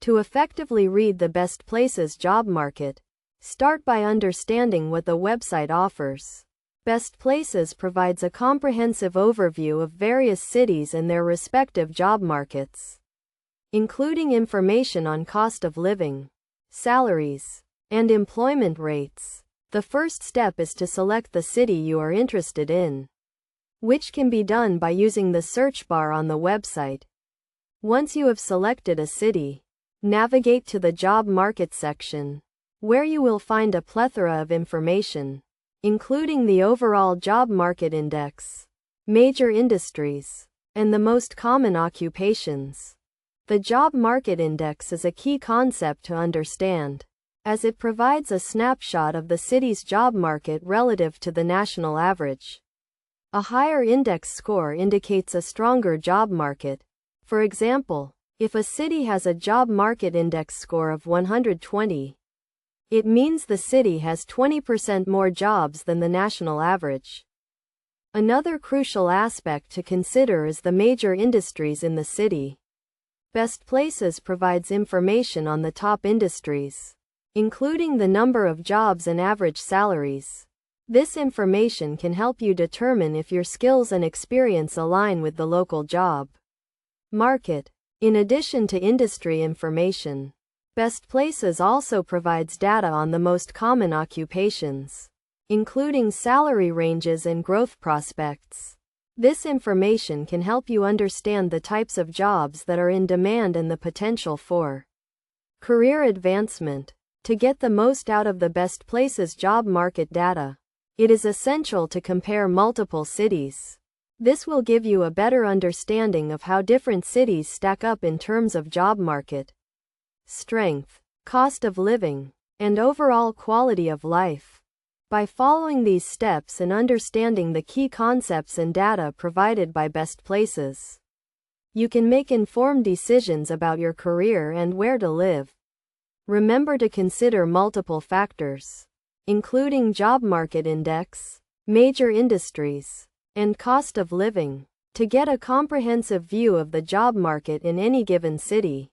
To effectively read the Best Places job market, start by understanding what the website offers. Best Places provides a comprehensive overview of various cities and their respective job markets, including information on cost of living, salaries, and employment rates. The first step is to select the city you are interested in, which can be done by using the search bar on the website. Once you have selected a city, navigate to the job market section, where you will find a plethora of information, including the overall job market index, major industries, and the most common occupations. The job market index is a key concept to understand, as it provides a snapshot of the city's job market relative to the national average. A higher index score indicates a stronger job market. For example, if a city has a job market index score of 120, it means the city has 20% more jobs than the national average. Another crucial aspect to consider is the major industries in the city. Best Places provides information on the top industries, including the number of jobs and average salaries. This information can help you determine if your skills and experience align with the local job market. In addition to industry information, Best Places also provides data on the most common occupations, including salary ranges and growth prospects. This information can help you understand the types of jobs that are in demand and the potential for career advancement. To get the most out of the Best Places job market data, it is essential to compare multiple cities. This will give you a better understanding of how different cities stack up in terms of job market strength, cost of living, and overall quality of life. By following these steps and understanding the key concepts and data provided by Best Places, you can make informed decisions about your career and where to live. Remember to consider multiple factors, including job market index, major industries, and cost of living, to get a comprehensive view of the job market in any given city.